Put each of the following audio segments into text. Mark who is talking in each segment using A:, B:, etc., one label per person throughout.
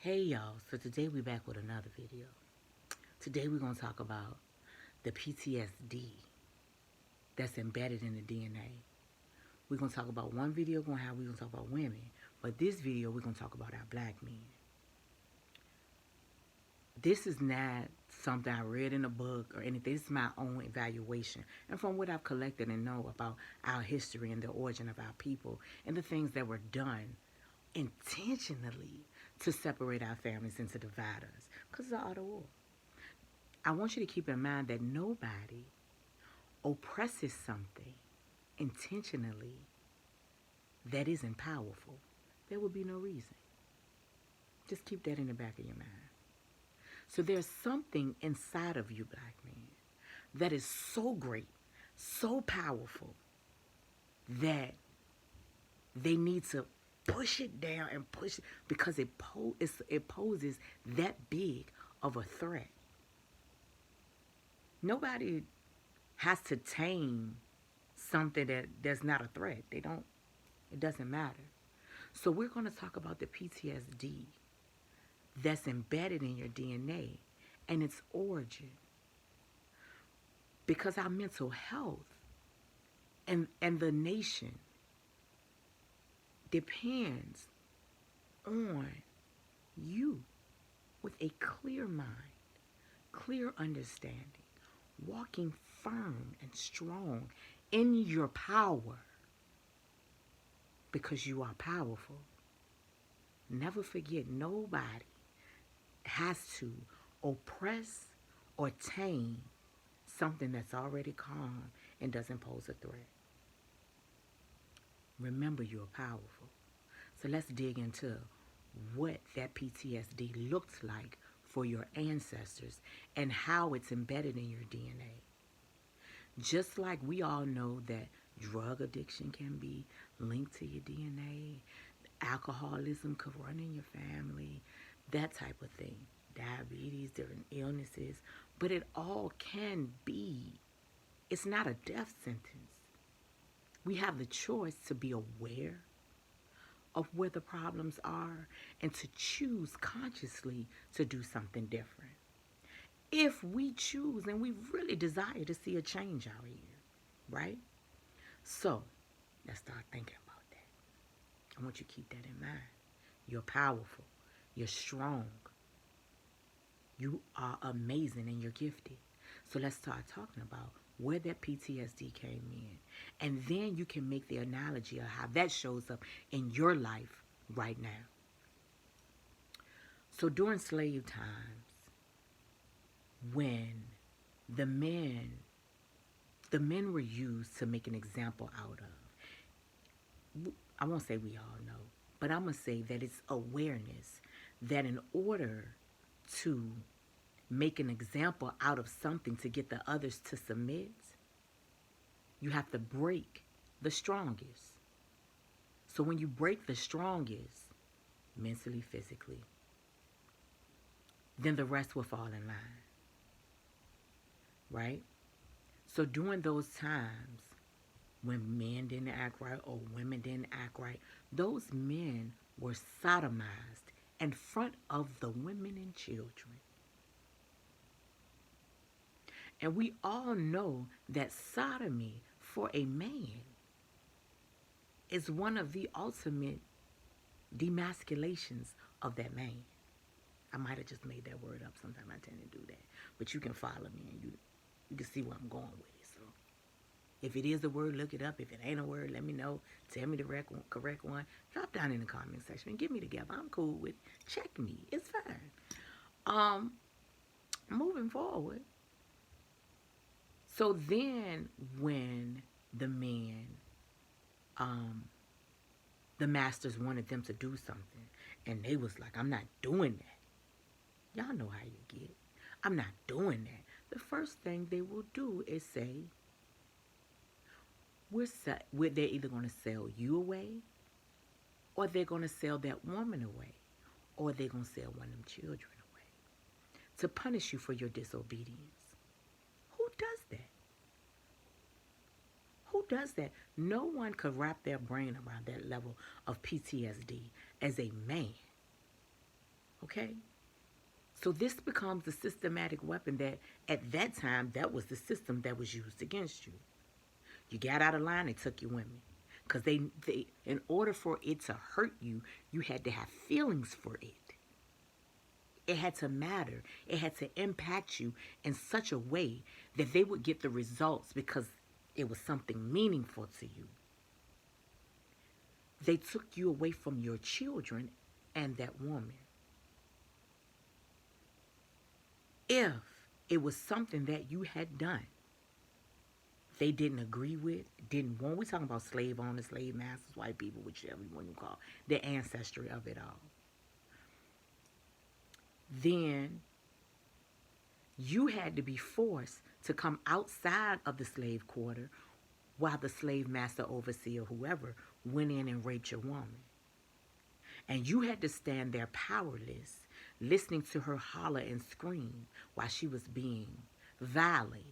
A: Hey y'all, so today we're back with another video. Today we're going to talk about the PTSD that's embedded in the DNA. We're going to talk about one video going how we're going to talk about women, but this video we're going to talk about our black men. This is not something I read in a book or anything. This is my own evaluation and from what I've collected and know about our history and the origin of our people and the things that were done intentionally to separate our families and to divide us because of the art of war. I want you to keep in mind that nobody oppresses something intentionally that isn't powerful. There would be no reason. Just keep that in the back of your mind. So there's something inside of you, black men, that is so great, so powerful, that they need to push it down and push it because it poses that big of a threat. Nobody has to tame something that's not a threat. It doesn't matter. So we're going to talk about the PTSD that's embedded in your DNA and its origin. Because our mental health and the nation depends on you with a clear mind, clear understanding, walking firm and strong in your power because you are powerful. Never forget, nobody has to oppress or tame something that's already calm and doesn't pose a threat. Remember, you're powerful. So let's dig into what that PTSD looks like for your ancestors and how it's embedded in your DNA. Just like we all know that drug addiction can be linked to your DNA, alcoholism could run in your family, that type of thing, diabetes, different illnesses, but it all can be. It's not a death sentence. We have the choice to be aware of where the problems are and to choose consciously to do something different. If we choose and we really desire to see a change out here, right? So let's start thinking about that. I want you to keep that in mind. You're powerful. You're strong. You are amazing and you're gifted. So let's start talking about where that PTSD came in. And then you can make the analogy of how that shows up in your life right now. So during slave times, when the men were used to make an example out of, I won't say we all know, but I'm going to say that it's awareness that in order to make an example out of something to get the others to submit, you have to break the strongest. So when you break the strongest, mentally, physically, then the rest will fall in line. Right? So during those times when men didn't act right or women didn't act right, those men were sodomized in front of the women and children. And we all know that sodomy for a man is one of the ultimate demasculations of that man. I might have just made that word up. Sometimes I tend to do that. But you can follow me and you can see where I'm going with it. So if it is a word, look it up. If it ain't a word, let me know. Tell me the correct one. Drop down in the comment section and get me together. I'm cool with it. Check me. It's fine. Moving forward. So then when the men, the masters wanted them to do something, and they was like, I'm not doing that. Y'all know how you get. I'm not doing that. The first thing they will do is say, they're either going to sell you away, or they're going to sell that woman away, or they're going to sell one of them children away to punish you for your disobedience. Who does that? Who does that? No one could wrap their brain around that level of PTSD as a man Okay? So this becomes a systematic weapon that at that time, that was the system that was used against you. You got out of line, they took your women. Because they, in order for it to hurt you, you had to have feelings for it. It had to matter. It had to impact you in such a way that they would get the results because it was something meaningful to you. They took you away from your children and that woman. If it was something that you had done, they didn't agree with, didn't want. We're talking about slave owners, slave masters, white people, whichever one you call, the ancestry of it all. Then you had to be forced to come outside of the slave quarter while the slave master, overseer, whoever, went in and raped your woman. And you had to stand there powerless, listening to her holler and scream while she was being violated.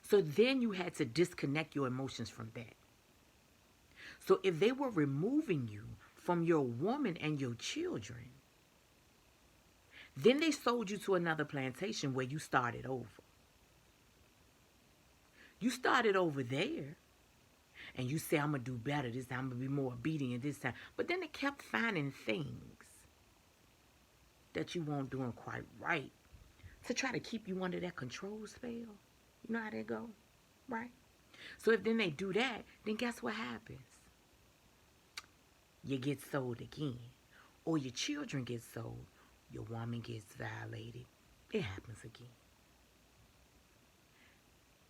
A: So then you had to disconnect your emotions from that. So if they were removing you from your woman and your children, then they sold you to another plantation where you started over. You started over there, and you say, I'm going to do better this time. I'm going to be more obedient this time. But then they kept finding things that you weren't doing quite right to try to keep you under that control spell. You know how they go, right? So if then they do that, then guess what happens? You get sold again. Or your children get sold. Your woman gets violated. It happens again.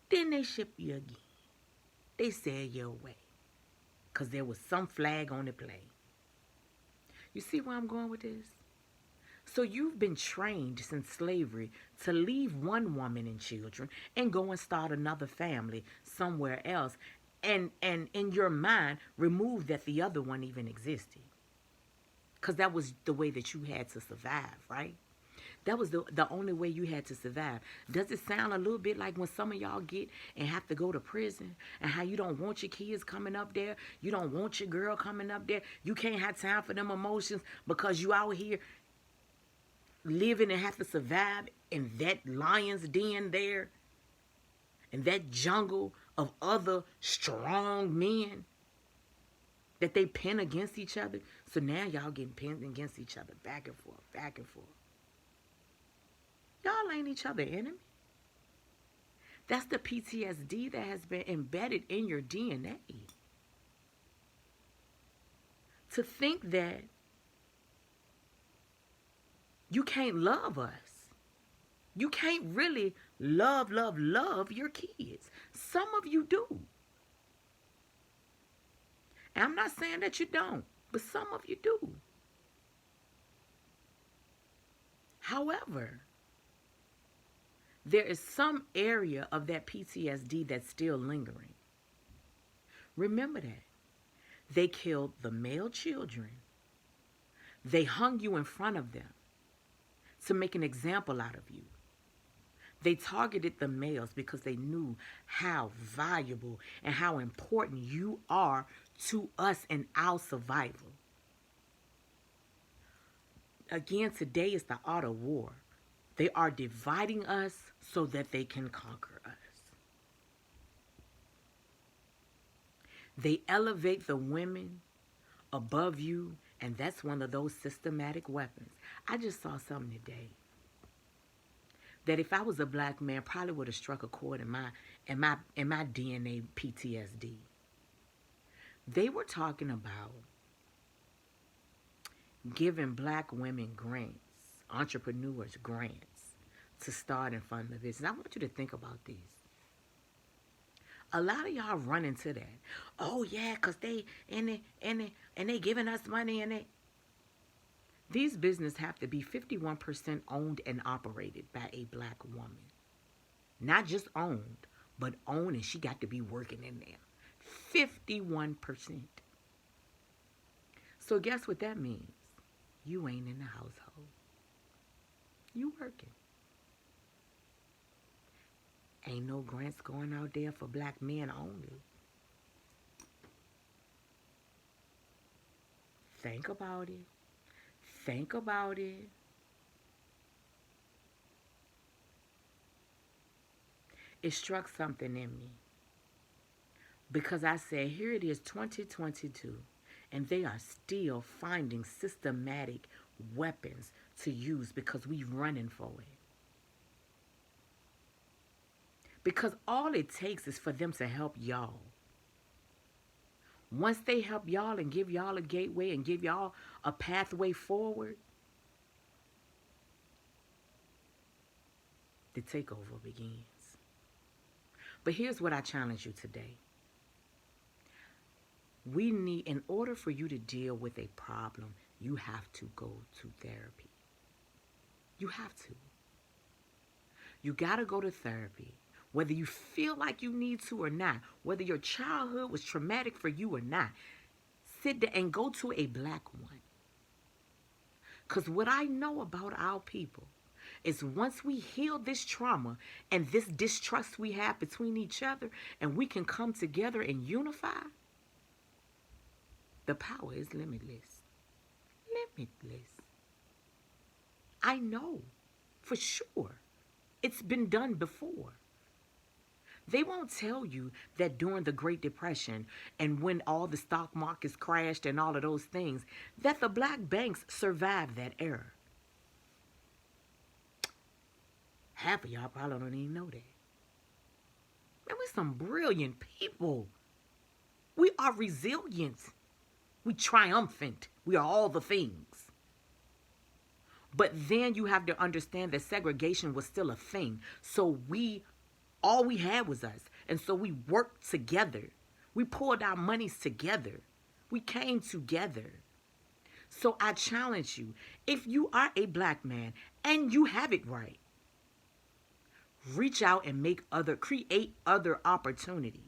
A: Then they ship you again. They sell you away. Because there was some flag on the plane. You see where I'm going with this? So you've been trained since slavery to leave one woman and children and go and start another family somewhere else. And in your mind, remove that the other one even existed. Because that was the way that you had to survive, right? That was the only way you had to survive. Does it sound a little bit like when some of y'all get and have to go to prison and how you don't want your kids coming up there? You don't want your girl coming up there. You can't have time for them emotions because you out here living and have to survive in that lion's den there, in that jungle of other strong men that they pin against each other. So now y'all getting pinned against each other back and forth, back and forth. Y'all ain't each other enemy. That's the PTSD that has been embedded in your DNA. To think that you can't love us. You can't really love your kids. Some of you do. And I'm not saying that you don't, but some of you do. However, there is some area of that PTSD that's still lingering. Remember that. They killed the male children. They hung you in front of them to make an example out of you. They targeted the males because they knew how valuable and how important you are to us and our survival. Again, today is the art of war. They are dividing us so that they can conquer us. They elevate the women above you, and that's one of those systematic weapons. I just saw something today that if I was a black man, probably would have struck a chord in my DNA PTSD. They were talking about giving black women grants, entrepreneurs grants, to start and fund the business. I want you to think about this. A lot of y'all run into that. Oh yeah, cause they giving us money and they. These businesses have to be 51% owned and operated by a black woman. Not just owned, but owned, and she got to be working in there. 51%. So guess what that means? You ain't in the household. You working. Ain't no grants going out there for black men only. Think about it. think about it. It struck something in me because I said, here it is, 2022, and they are still finding systematic weapons to use because we're running for it. Because all it takes is for them to help y'all. Once they help y'all and give y'all a gateway and give y'all a pathway forward, the takeover begins. But here's what I challenge you today. We need, in order for you to deal with a problem, you have to go to therapy. You have to. You got to go to therapy. Whether you feel like you need to or not, whether your childhood was traumatic for you or not, sit there and go to a black one. Because what I know about our people is once we heal this trauma and this distrust we have between each other and we can come together and unify, the power is limitless. Limitless. I know for sure. It's been done before. They won't tell you that during the Great Depression and when all the stock markets crashed and all of those things, that the black banks survived that era. Half of y'all probably don't even know that. Man, we're some brilliant people. We are resilient. We triumphant. We are all the things. But then you have to understand that segregation was still a thing. So all we had was us. And so we worked together. We pulled our monies together. We came together. So I challenge you, if you are a black man and you have it right, reach out and create other opportunities.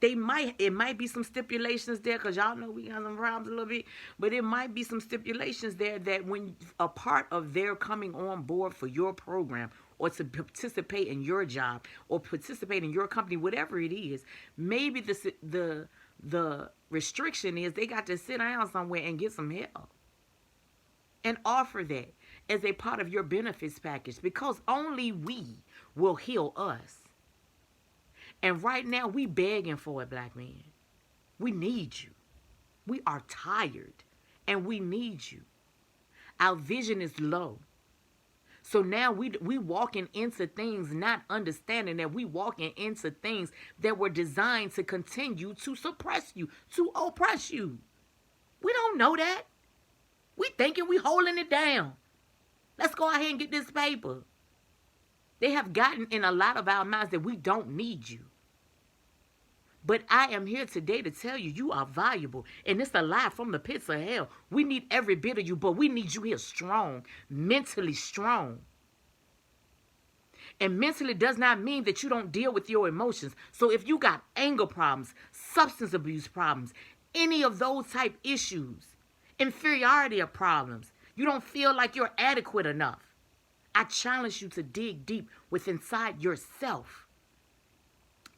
A: It might be some stipulations there, because y'all know we got some problems a little bit, but it might be some stipulations there that when a part of their coming on board for your program or to participate in your job or participate in your company, whatever it is, maybe the restriction is they got to sit down somewhere and get some help and offer that as a part of your benefits package, because only we will heal us. And right now, we begging for it, black men. We need you. We are tired, and we need you. Our vision is low. So now we walking into things not understanding that we walking into things that were designed to continue to suppress you, to oppress you. We don't know that. We thinking we holding it down. Let's go ahead and get this paper. They have gotten in a lot of our minds that we don't need you. But I am here today to tell you, you are valuable. And it's a lie from the pits of hell. We need every bit of you, but we need you here strong, mentally strong. And mentally does not mean that you don't deal with your emotions. So if you got anger problems, substance abuse problems, any of those type issues, inferiority of problems, you don't feel like you're adequate enough, I challenge you to dig deep within inside yourself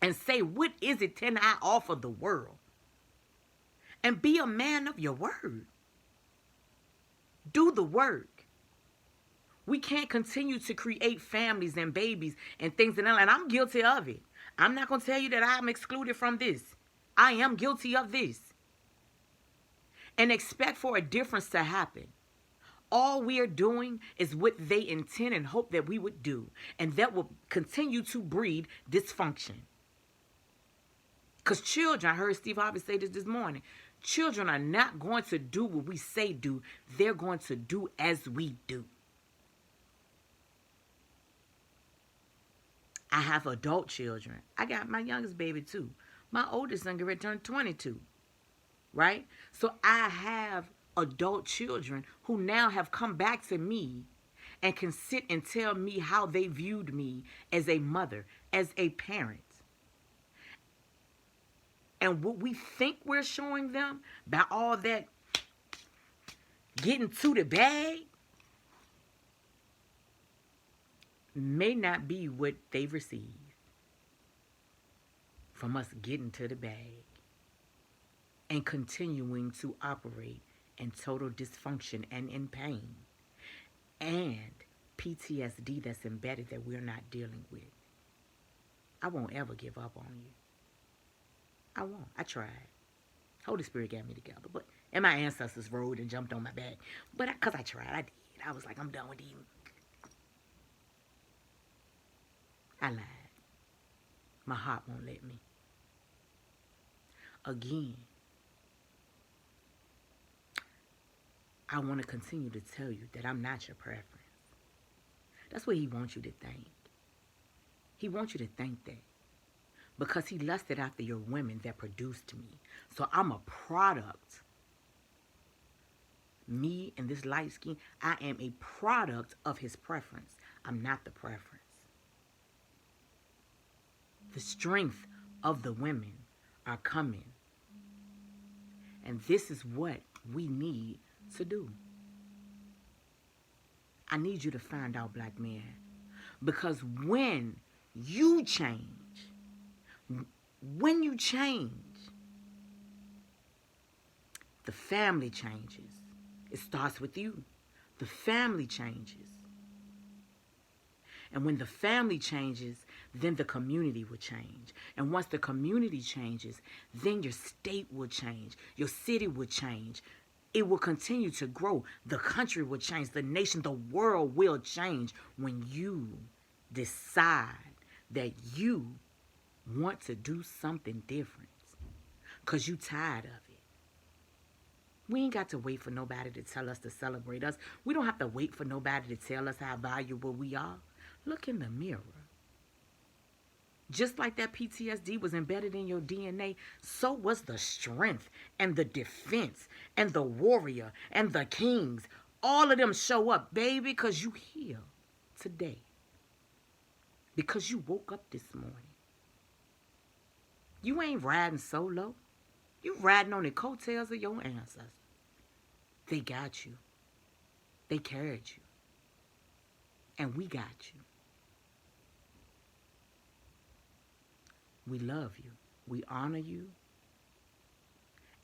A: and say, what is it can I offer the world? And be a man of your word. Do the work. We can't continue to create families and babies and things and that. And I'm guilty of it. I'm not going to tell you that I'm excluded from this. I am guilty of this. And expect for a difference to happen. All we are doing is what they intend and hope that we would do. And that will continue to breed dysfunction. Because children, I heard Steve Harvey say this morning, children are not going to do what we say do. They're going to do as we do. I have adult children. I got my youngest baby too. My oldest son turned 22. Right? So I have adult children who now have come back to me and can sit and tell me how they viewed me as a mother, as a parent. And what we think we're showing them by all that getting to the bag may not be what they receive from us getting to the bag. and continuing to operate in total dysfunction and in pain, and PTSD that's embedded that we're not dealing with. I won't ever give up on you. I won't. I tried. Holy Spirit got me together, and my ancestors rode and jumped on my back. But because I tried, I did. I was like, I'm done with you. I lied. My heart won't let me. Again, I want to continue to tell you that I'm not your preference. That's what he wants you to think. He wants you to think that. Because he lusted after your women that produced me. So I'm a product. Me and this light skin, I am a product of his preference. I'm not the preference. The strength of the women are coming. And this is what we need to do. I need you to find out, black man. Because when you change, the family changes. It starts with you. The family changes. And when the family changes, then the community will change. And once the community changes, then your state will change. Your city will change. It will continue to grow. The country will change. The nation, the world will change when you decide that you want to do something different. Because you tired of it. We ain't got to wait for nobody to tell us to celebrate us. We don't have to wait for nobody to tell us how valuable we are. Look in the mirror. Just like that PTSD was embedded in your DNA, so was the strength and the defense and the warrior and the kings. All of them show up, baby, because you here today. Because you woke up this morning. You ain't riding solo. You riding on the coattails of your ancestors. They got you. They carried you. And we got you. We love you. We honor you.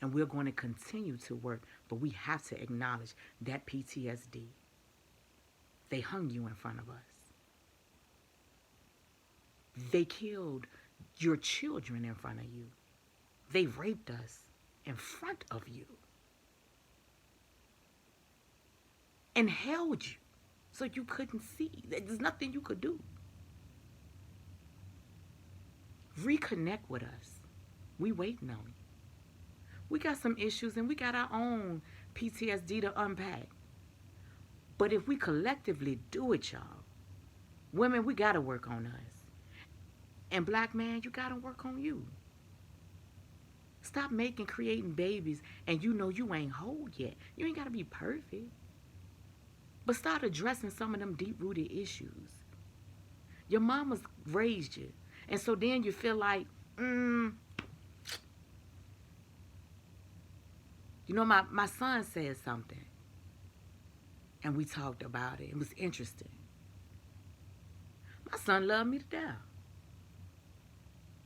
A: And we're going to continue to work. But we have to acknowledge that PTSD. They hung you in front of us. They killed your children in front of you. They raped us in front of you. And held you so you couldn't see. There's nothing you could do. Reconnect with us. We waiting on you. We got some issues and we got our own PTSD to unpack. But if we collectively do it, y'all, women, we got to work on us. And black man, you got to work on you. Stop creating babies and you know you ain't whole yet. You ain't got to be perfect. But start addressing some of them deep-rooted issues. Your mama's raised you. And so then you feel like, You know, my son said something. And we talked about it. It was interesting. My son loved me to death.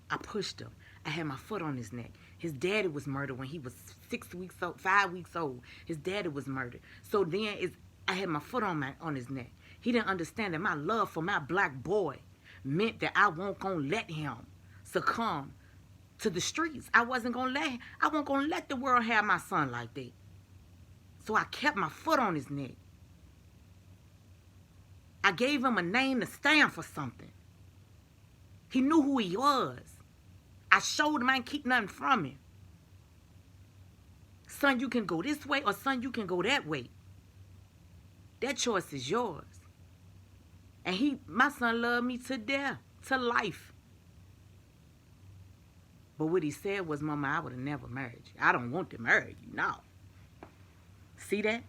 A: I pushed him. I had my foot on his neck. His daddy was murdered when he was 5 weeks old. His daddy was murdered. So then I had my foot on his neck. He didn't understand that my love for my black boy meant that I wasn't gonna let him succumb to the streets. I wasn't gonna let the world have my son like that. So I kept my foot on his neck. I gave him a name to stand for something. He knew who he was. I showed him I ain't keep nothing from him. Son, you can go this way, or son, you can go that way. That choice is yours. And my son loved me to death, to life. But what he said was, Mama, I would have never married you. I don't want to marry you, no. See that?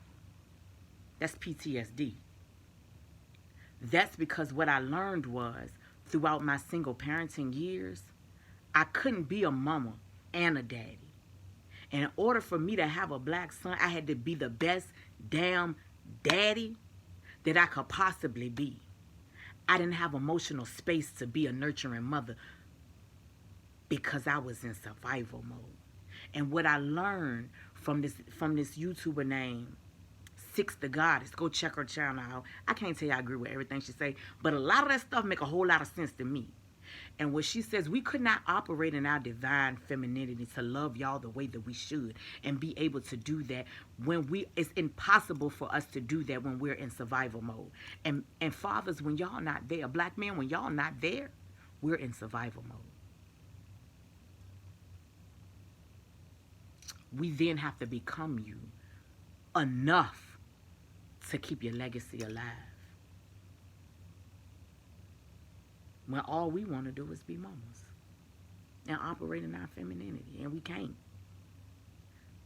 A: That's PTSD. That's because what I learned was, throughout my single parenting years, I couldn't be a mama and a daddy. And in order for me to have a black son, I had to be the best damn daddy that I could possibly be. I didn't have emotional space to be a nurturing mother because I was in survival mode. And what I learned from this YouTuber named Six the Goddess, go check her channel out. I can't tell you I agree with everything she say, but a lot of that stuff make a whole lot of sense to me. And what she says, we could not operate in our divine femininity to love y'all the way that we should and be able to do that when it's impossible for us to do that when we're in survival mode. And fathers, when y'all not there, black men, when y'all not there, we're in survival mode. We then have to become you enough to keep your legacy alive. When all we want to do is be mamas and operate in our femininity, and we can't.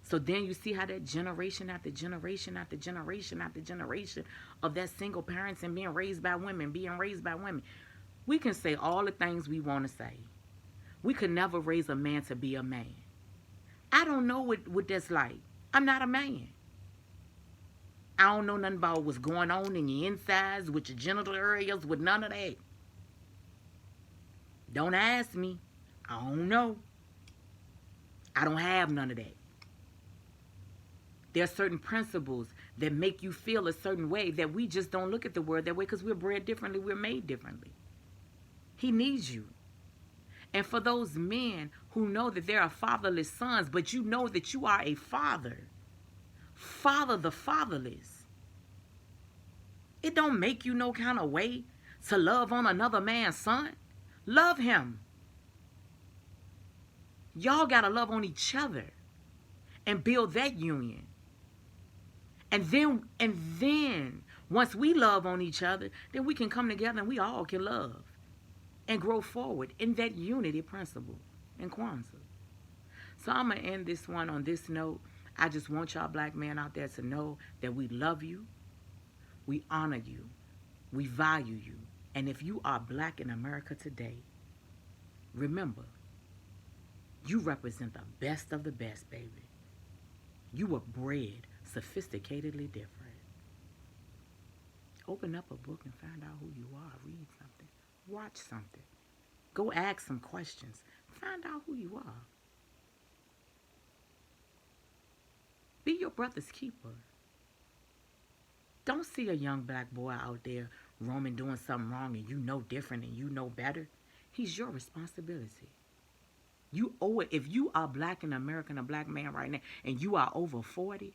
A: So then you see how that generation after generation after generation after generation of that single parents and being raised by women, we can say all the things we want to say. We could never raise a man to be a man. I don't know what that's like. I'm not a man. I don't know nothing about what's going on in your insides, with your genital areas, with none of that. Don't ask me. I don't know. I don't have none of that. There are certain principles that make you feel a certain way that we just don't look at the world that way because we're bred differently. We're made differently. He needs you. And for those men who know that there are fatherless sons, but you know that you are a father, father the fatherless, it don't make you no kind of way to love on another man's son. Love him. Y'all got to love on each other and build that union. And then once we love on each other, then we can come together and we all can love and grow forward in that unity principle in Kwanzaa. So I'm going to end this one on this note. I just want y'all black men out there to know that we love you, we honor you, we value you. And if you are black in America today, remember, you represent the best of the best, baby. You were bred sophisticatedly different. Open up a book and find out who you are. Read something. Watch something. Go ask some questions. Find out who you are. Be your brother's keeper. Don't see a young black boy out there roaming doing something wrong and you know different and you know better. He's your responsibility. You owe it. If you are black in America and a black man right now and you are over 40,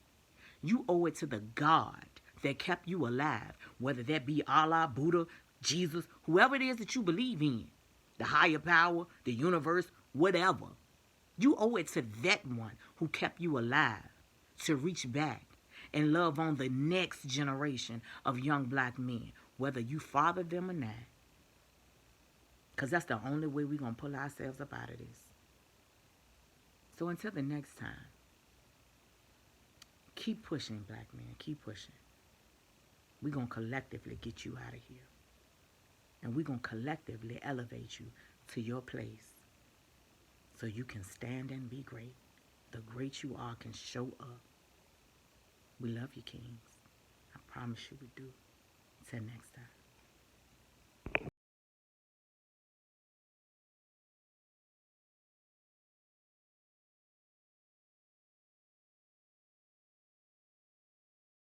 A: you owe it to the God that kept you alive, whether that be Allah, Buddha, Jesus, whoever it is that you believe in, the higher power, the universe, whatever. You owe it to that one who kept you alive to reach back and love on the next generation of young black men, whether you father them or not. Because that's the only way we're going to pull ourselves up out of this. So until the next time, keep pushing, black man. Keep pushing. We're going to collectively get you out of here. And we're going to collectively elevate you to your place so you can stand and be great. The great you are can show up. We love you, kings. I promise you we do. Till next time.